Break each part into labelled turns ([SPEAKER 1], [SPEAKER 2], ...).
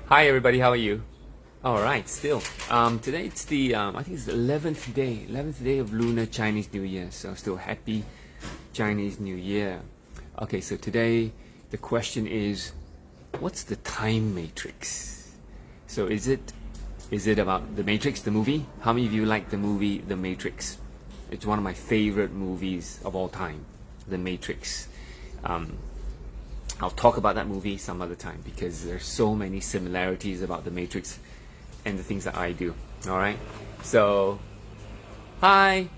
[SPEAKER 1] Hi everybody, how are you? All right, still. Today it's the I think it's the 11th day of Lunar Chinese New Year. So still happy Chinese New Year. Okay, so today the question is, what's the time matrix? So is it about The Matrix, the movie? How many of you like the movie The Matrix? It's one of my favorite movies of all time, The Matrix. I'll talk about that movie some other time because there's so many similarities about The Matrix and the things that I do. All right. So, hi.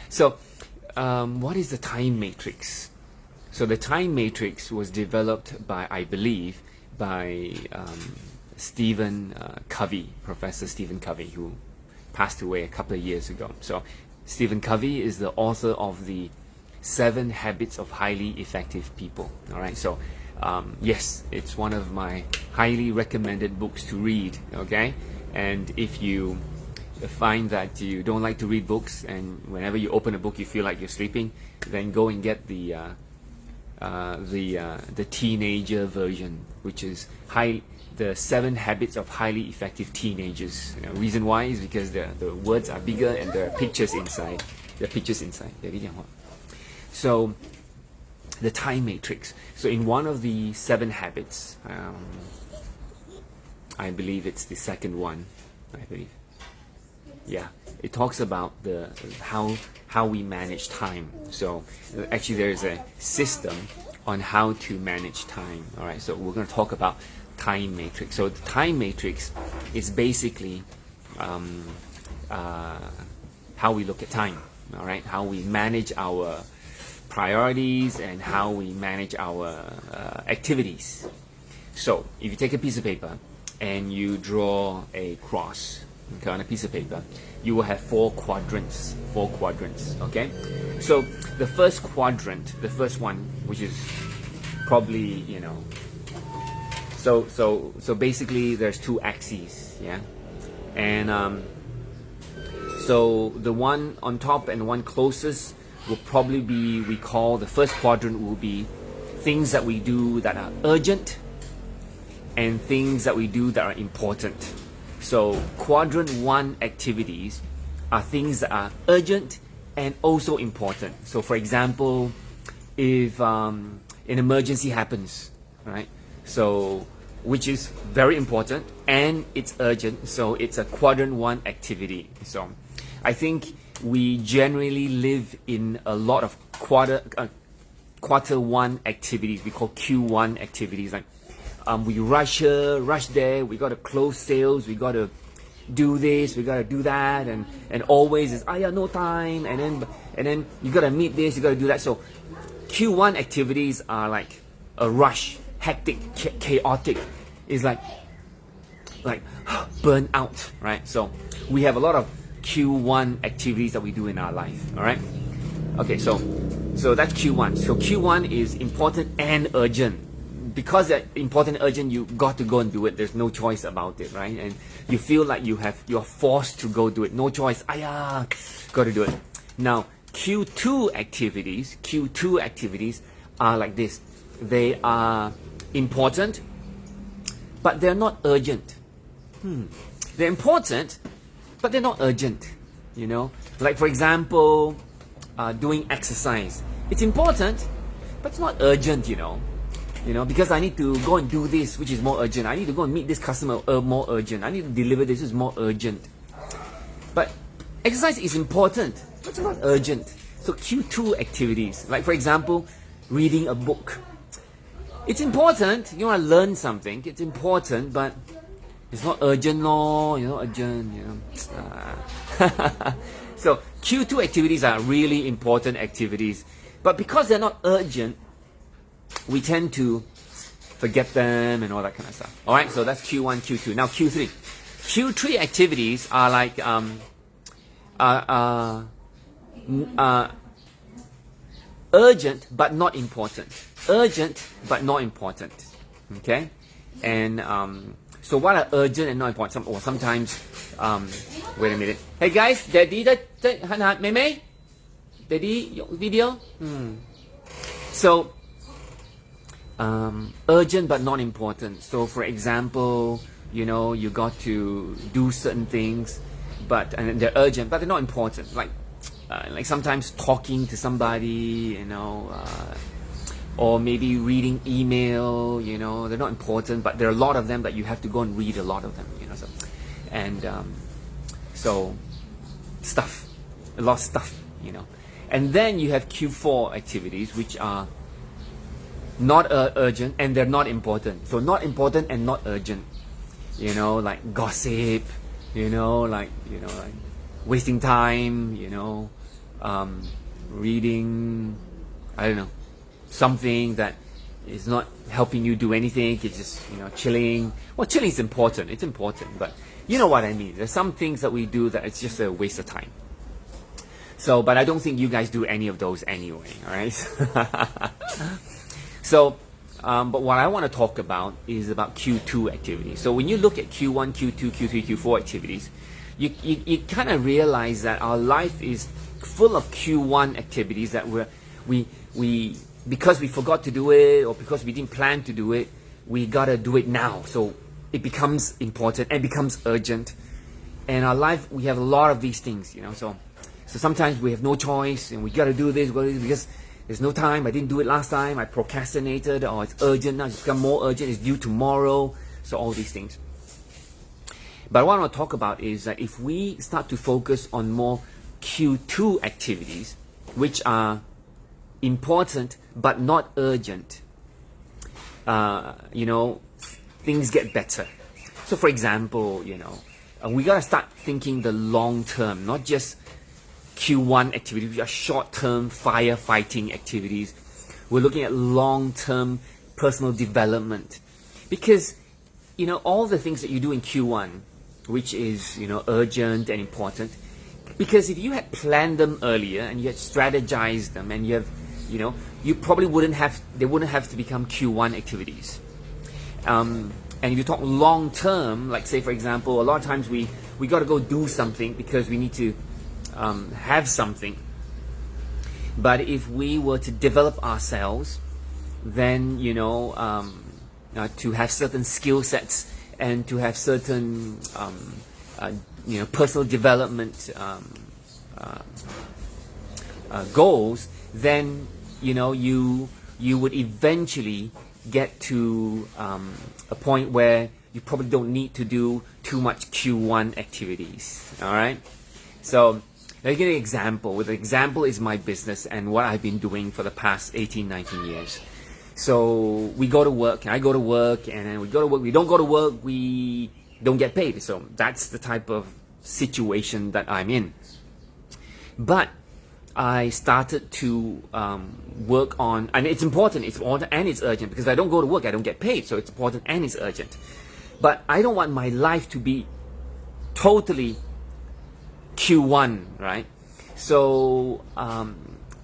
[SPEAKER 1] So, what is the time matrix? So the time matrix was developed by, I believe, by Stephen Covey, Professor Stephen Covey, who passed away a couple of years ago. So Stephen Covey is the author of the 7 Habits of Highly Effective People. All right, so yes, it's one of my highly recommended books to read. Okay, and if you find that you don't like to read books, and whenever you open a book you feel like you're sleeping, then go and get the teenager version, which is the 7 Habits of Highly Effective Teenagers. Reason why is because the words are bigger and there are pictures inside. So, the time matrix. So in one of the 7 habits, I believe it's the second one, I believe. Yeah, it talks about how we manage time. So actually there's a system on how to manage time. All right, so we're going to talk about time matrix. So the time matrix is basically how we look at time. All right, how we manage our priorities and how we manage our activities. So if you take a piece of paper and you draw a cross, okay, on a piece of paper, you will have 4 quadrants. Okay, so the first quadrant, the first one, which is probably, so basically there's 2 axes, yeah, and so the one on top and the one closest will probably be, we call the first quadrant will be things that we do that are urgent and things that we do that are important. So Quadrant 1 activities are things that are urgent and also important. So for example, if an emergency happens, right? So which is very important and it's urgent, so it's a Quadrant 1 activity. So I think we generally live in a lot of quarter 1 activities. We call Q1 activities. Like we rush here, rush there. We got to close sales. We got to do this. We got to do that, and always is no time. And then you got to meet this. You got to do that. So Q1 activities are like a rush, hectic, chaotic. It's like burn out, right? So we have a lot of Q1 activities that we do in our life. All right, okay, so that's Q1. So Q1 is important and urgent. Because they're important and urgent, you got to go and do it. There's no choice about it, right? And you feel like you're forced to go do it. No choice. Got to do it. Now Q2 activities are like this. They are important, but they're not urgent. They're important, but they're not urgent, Like for example, doing exercise. It's important, but it's not urgent, because I need to go and do this, which is more urgent. I need to go and meet this customer, more urgent. I need to deliver this, is more urgent. But exercise is important, but it's not urgent. So Q2 activities, like for example, reading a book. It's important, you want to learn something. It's important, but it's not urgent, So Q2 activities are really important activities, but because they're not urgent, we tend to forget them and all that kind of stuff. All right, so that's Q1, Q2. Now Q3. Q3 activities are like urgent but not important. Urgent but not important. Okay, and so what are urgent and not important? Or sometimes, wait a minute. Hey guys, Daddy, Daddy, video. So urgent but not important. So for example, you got to do certain things, and they're urgent, but they're not important. Like sometimes talking to somebody, or maybe reading email, they're not important, but there are a lot of them that you have to go and read a lot of them, so stuff, a lot of stuff, And then you have Q4 activities, which are not urgent and they're not important. So not important and not urgent, like gossip, like wasting time, reading, I don't know, something that is not helping you do anything. It's just chilling. Well, chilling is important. It's important, but you know what I mean. There's some things that we do that it's just a waste of time. So, but I don't think you guys do any of those anyway. All right. So, but what I want to talk about is about Q2 activities. So when you look at Q1, Q2, Q3, Q4 activities, you kind of realize that our life is full of Q1 activities that we because we forgot to do it or because we didn't plan to do it, we gotta do it now. So it becomes important and becomes urgent. And our life, we have a lot of these things, So sometimes we have no choice and we gotta do this because there's no time. I didn't do it last time. I procrastinated, or it's urgent now. It's become more urgent. It's due tomorrow. So all these things. But what I want to talk about is that if we start to focus on more Q2 activities, which are important but not urgent, things get better. So for example, we gotta start thinking the long term, not just Q1 activities, which are short-term firefighting activities. We're looking at long-term personal development, because all the things that you do in Q1, which is urgent and important, because if you had planned them earlier and you had strategized them and you probably wouldn't have to become Q1 activities. And if you talk long term, like say for example, a lot of times we got to go do something because we need to have something. But if we were to develop ourselves, then to have certain skill sets and to have certain personal development goals, then you would eventually get to a point where you probably don't need to do too much Q1 activities. All right, so let me give you an example. The example is my business and what I've been doing for the past 18, 19 years. So we go to work, I go to work, and then we go to work. We don't go to work, we don't get paid. So that's the type of situation that I'm in. But I started to work on, and it's important and it's urgent, because if I don't go to work, I don't get paid. So it's important and it's urgent. But I don't want my life to be totally Q1, right? So,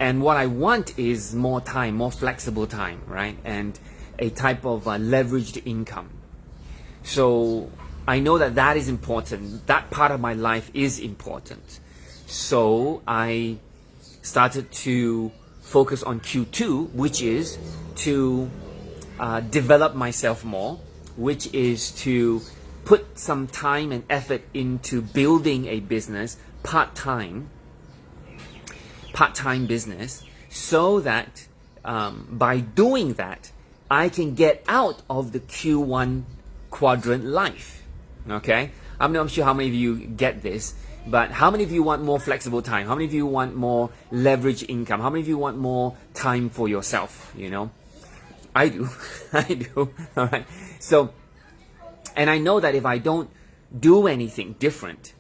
[SPEAKER 1] and what I want is more time, more flexible time, right? And a type of leveraged income. So I know that is important. That part of my life is important. So I started to focus on Q2, which is to develop myself more, which is to put some time and effort into building a business part-time business, so that by doing that, I can get out of the Q1 quadrant life. Okay? I'm not sure how many of you get this, but how many of you want more flexible time? How many of you want more leverage income? How many of you want more time for yourself? I do. I do. All right. So, and I know that if I don't do anything different,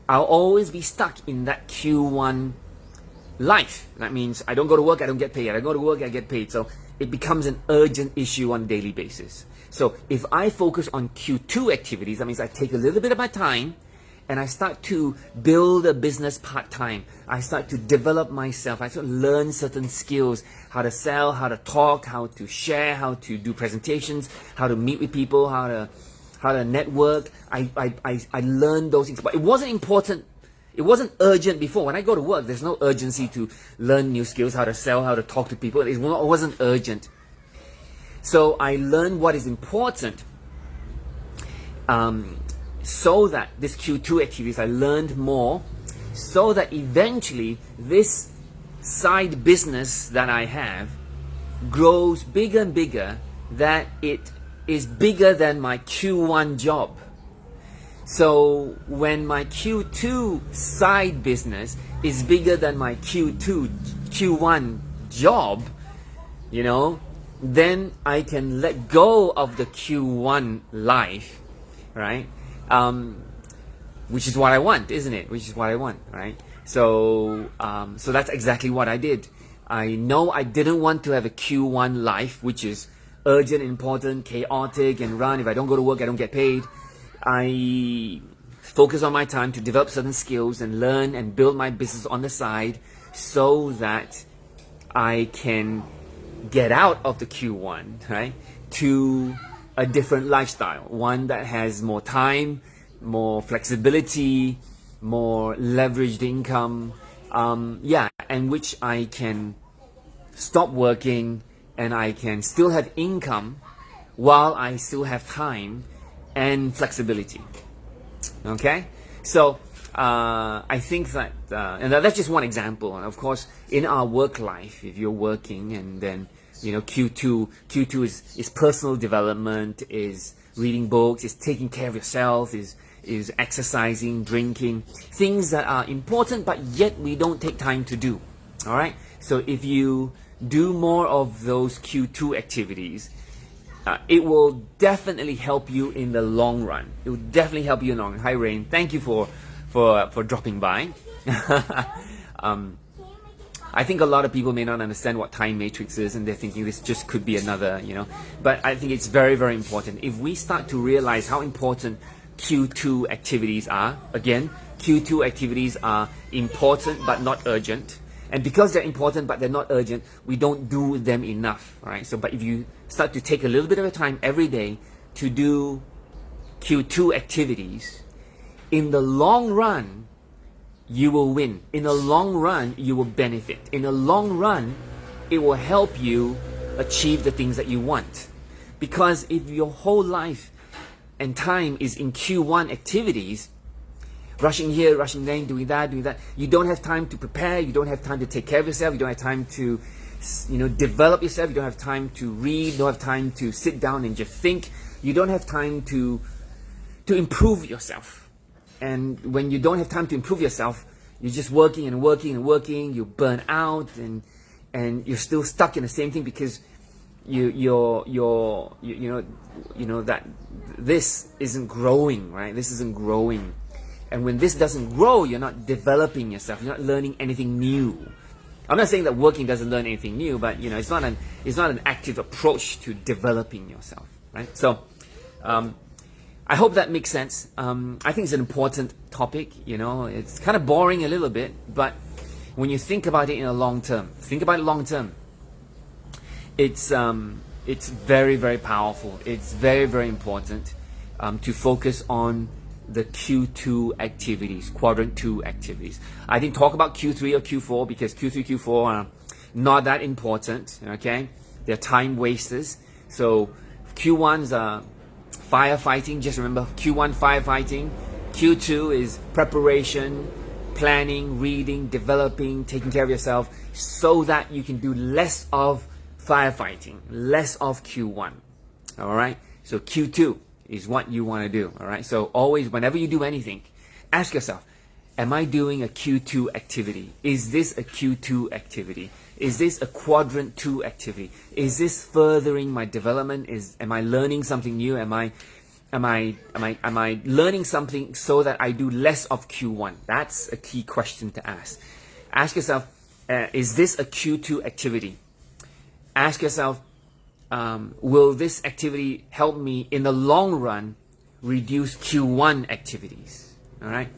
[SPEAKER 1] I'll always be stuck in that Q1 life. That means I don't go to work, I don't get paid. I go to work, I get paid. So it becomes an urgent issue on a daily basis. So if I focus on Q2 activities, that means I take a little bit of my time and I start to build a business part-time. I start to develop myself. I start to learn certain skills, how to sell, how to talk, how to share, how to do presentations, how to meet with people, how to network. I learned those things, but it wasn't important. It wasn't urgent before. When I go to work, there's no urgency to learn new skills, how to sell, how to talk to people. It wasn't urgent. So I learned what is important, so that this Q2 activities, I learned more, so that eventually this side business that I have grows bigger and bigger, that it is bigger than my Q1 job. So when my Q2 side business is bigger than my Q1 job, you know, then I can let go of the Q1 life, right? Which is what I want, isn't it? Which is what I want, right? So that's exactly what I did. I know I didn't want to have a Q1 life, which is urgent, important, chaotic, and run. If I don't go to work, I don't get paid. I focus on my time to develop certain skills and learn and build my business on the side, so that I can get out of the Q1, right, to a different lifestyle, one that has more time, more flexibility, more leveraged income, and which I can stop working and I can still have income while I still have time and flexibility. Okay, so I think that, and that's just one example. And of course, in our work life, if you're working, and then you know Q2 is personal development, is reading books, is taking care of yourself, is exercising, drinking, things that are important, but yet we don't take time to do. All right. So if you do more of those Q2 activities, it will definitely help you in the long run. It will definitely help you in the long run. Hi, Rain. Thank you for dropping by. I think a lot of people may not understand what time matrix is, and they're thinking this just could be another, you know. But I think it's very, very important. If we start to realize how important Q2 activities are, again, Q2 activities are important but not urgent. And because they're important but they're not urgent, we don't do them enough, right? So, but if you start to take a little bit of time every day to do Q2 activities, in the long run, you will win. In the long run, you will benefit. In the long run, it will help you achieve the things that you want. Because if your whole life and time is in Q1 activities, rushing here, rushing there, doing that, you don't have time to prepare, you don't have time to take care of yourself, you don't have time to, you know, develop yourself, you don't have time to read, you don't have time to sit down and just think, you don't have time to improve yourself. And when you don't have time to improve yourself, you're just working and working and working, you burn out, and you're still stuck in the same thing, because you know that this isn't growing, right? This isn't growing. And when this doesn't grow, you're not developing yourself. You're not learning anything new. I'm not saying that working doesn't learn anything new, but you know, it's not an active approach to developing yourself, right? So, I hope that makes sense. I think it's an important topic. You know, it's kind of boring a little bit, but when you think about it in a long term, it's very, very powerful. It's very, very important to focus on the Q2 activities, Quadrant 2 activities. I didn't talk about Q3 or Q4 because Q3, Q4 are not that important, okay? They're time wasters. So Q1's firefighting. Just remember, Q1 firefighting. Q2 is preparation, planning, reading, developing, taking care of yourself, so that you can do less of firefighting, less of Q1. All right? So Q2 is what you want to do. All right? So always, whenever you do anything, ask yourself, am I doing a Q2 activity? Is this a Q2 activity? Is this a Quadrant 2 activity? Is this furthering my development? Am I learning something new? Am I learning something so that I do less of Q1? That's a key question to ask. Ask yourself, is this a Q2 activity? Ask yourself, will this activity help me in the long run reduce Q1 activities? All right?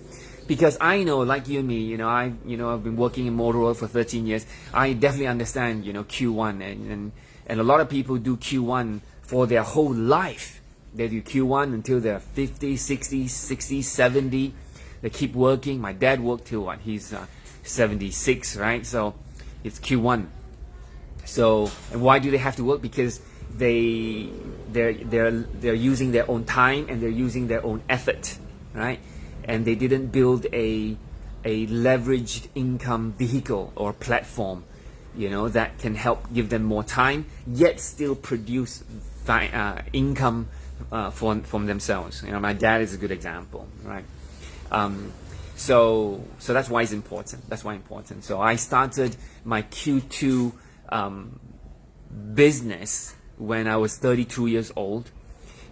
[SPEAKER 1] Because I know, like you and me, I've been working in Motorola for 13 years. I definitely understand, Q1, and a lot of people do Q1 for their whole life. They do Q1 until they're 50, 60, 70. They keep working. My dad worked till what? He's 76, right? So it's Q1. So, and why do they have to work? Because they're using their own time and they're using their own effort, right? And they didn't build a leveraged income vehicle or platform, that can help give them more time, yet still produce income from themselves. My dad is a good example, right? So that's why it's important. That's why important. So I started my Q2 business when I was 32 years old,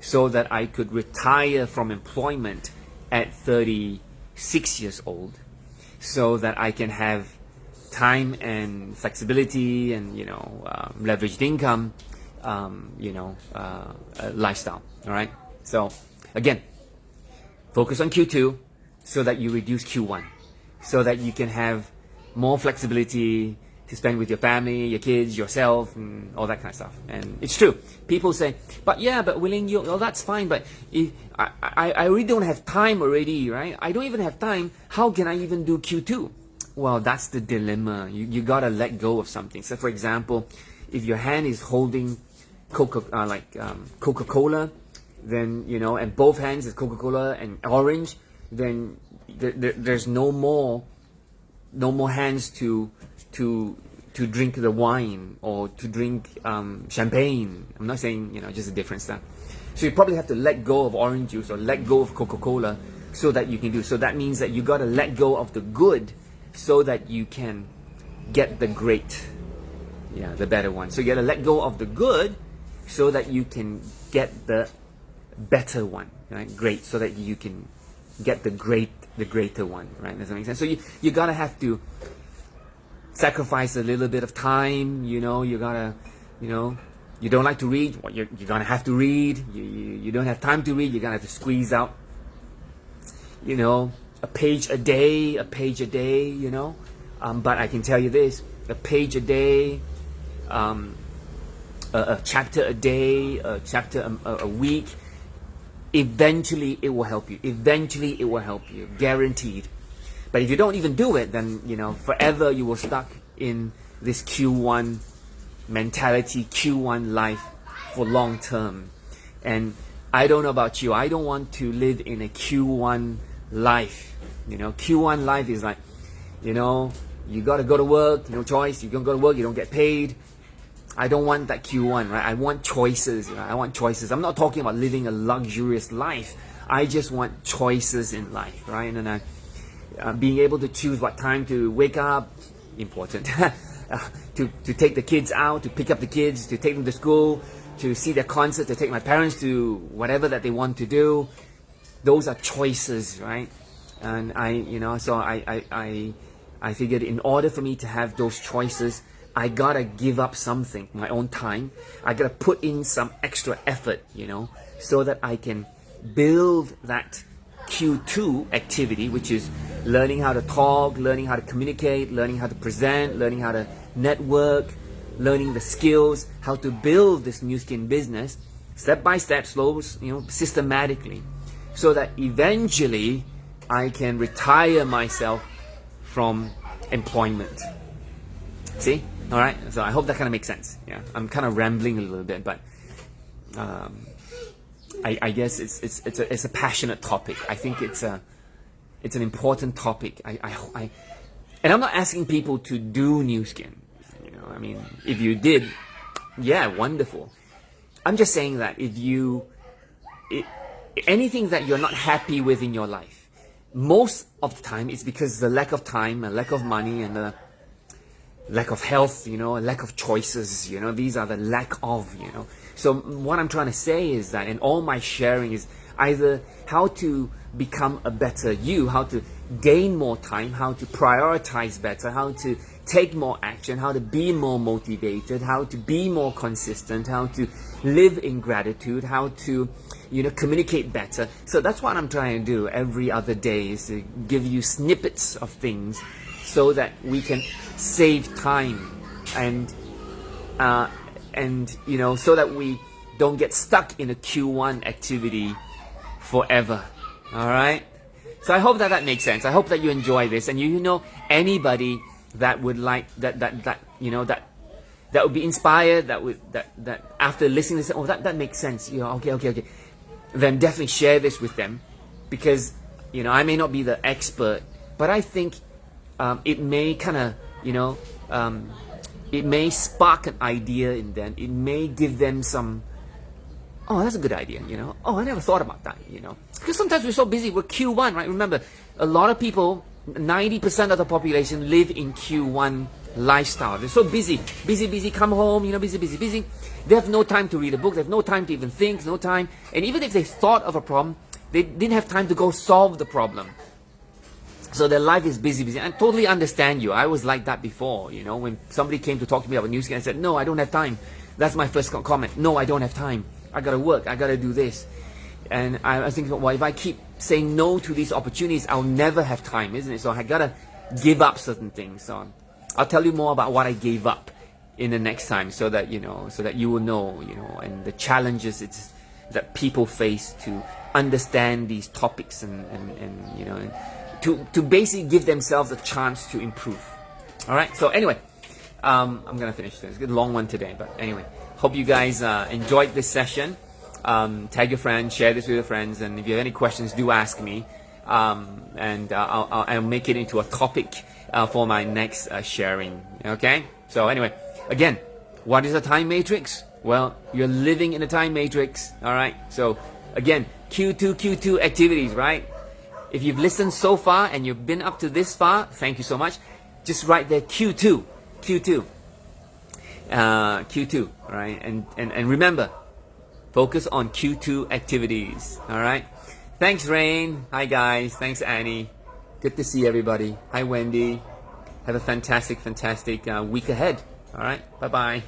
[SPEAKER 1] so that I could retire from employment at 36 years old, so that I can have time and flexibility and leveraged income, lifestyle. All right. So again, focus on Q2 so that you reduce Q1, so that you can have more flexibility to spend with your family, your kids, yourself, and all that kind of stuff. And it's true. People say, but Willing, that's fine, but I really don't have time already, right? I don't even have time. How can I even do Q2? Well, that's the dilemma. You gotta let go of something. So for example, if your hand is holding Coca-Cola, then, and both hands is Coca-Cola and orange, then there's no more hands to drink the wine or to drink champagne. I'm not saying, just a different stuff. So you probably have to let go of orange juice or let go of Coca-Cola so that you can do. So that means that you got to let go of the good so that you can get the great, the better one. So you got to let go of the good so that you can get the better one, right? Great, so that you can get the greater one, right? Does that make sense? So you gotta have to sacrifice a little bit of time. You gotta, you don't like to read, well, you're gonna have to read. You don't have time to read, you're gonna have to squeeze out, a page a day. But I can tell you this: a page a day, a chapter a day, a chapter a week. Eventually it will help you. Guaranteed. But if you don't even do it, then forever you will stuck in this Q1 mentality, Q1 life for long term. And I don't know about you, I don't want to live in a Q1 life. Q1 life is like, you gotta go to work, no choice, you don't go to work, you don't get paid. I don't want that Q1, right? I want choices. I want choices. I'm not talking about living a luxurious life. I just want choices in life, right? And being able to choose what time to wake up, important. to take the kids out, to pick up the kids, to take them to school, to see their concert, to take my parents to whatever that they want to do. Those are choices, right? And I figured in order for me to have those choices, I gotta give up something, my own time. I gotta put in some extra effort, so that I can build that Q2 activity, which is learning how to talk, learning how to communicate, learning how to present, learning how to network, learning the skills, how to build this new skin business, step by step, slow, systematically, so that eventually I can retire myself from employment. See? All right, so I hope that kind of makes sense. Yeah, I'm kind of rambling a little bit, but I guess it's a passionate topic. I think it's an important topic. And I'm not asking people to do new skin. I mean, if you did, yeah, wonderful. I'm just saying that anything that you're not happy with in your life, most of the time it's because the lack of time, a lack of money, and the lack of health, a lack of choices, these are the lack of, So what I'm trying to say is that, and all my sharing is either how to become a better you, how to gain more time, how to prioritize better, how to take more action, how to be more motivated, how to be more consistent, how to live in gratitude, how to, communicate better. So that's what I'm trying to do every other day, is to give you snippets of things so that we can save time and so that we don't get stuck in a Q1 activity forever. All right. So I hope that makes sense. I hope that you enjoy this, and anybody that would like that that would be inspired, that after listening to this, oh, that makes sense. Okay. Then definitely share this with them, because I may not be the expert, but I think it may kind of it may spark an idea in them. It may give them some, oh, that's a good idea, oh, I never thought about that, because sometimes we're so busy. We're Q1, right? Remember, a lot of people, 90% of the population live in Q1 lifestyle. They're so busy, come home, busy. They have no time to read a book. They have no time to even think, no time. And even if they thought of a problem, they didn't have time to go solve the problem. So their life is busy. I totally understand you. I was like that before, when somebody came to talk to me about news, I said, no, I don't have time. That's my first comment. No, I don't have time. I gotta work. I gotta do this. And I was thinking, well, if I keep saying no to these opportunities, I'll never have time, isn't it? So I gotta give up certain things. So I'll tell you more about what I gave up in the next time, so that you will know, and the challenges that people face to understand these topics and to basically give themselves a chance to improve. All right. So anyway, I'm gonna finish this. It's a long one today, but anyway, hope you guys enjoyed this session. Tag your friends, share this with your friends, and if you have any questions, do ask me, and I'll make it into a topic for my next sharing. Okay. So anyway, again, what is a time matrix? Well, you're living in a time matrix. All right. So again, Q2 activities, right? If you've listened so far and you've been up to this far, thank you so much. Just write there Q2, right? And remember, focus on Q2 activities. All right. Thanks, Rain. Hi, guys. Thanks, Annie. Good to see everybody. Hi, Wendy. Have a fantastic week ahead. All right. Bye-bye.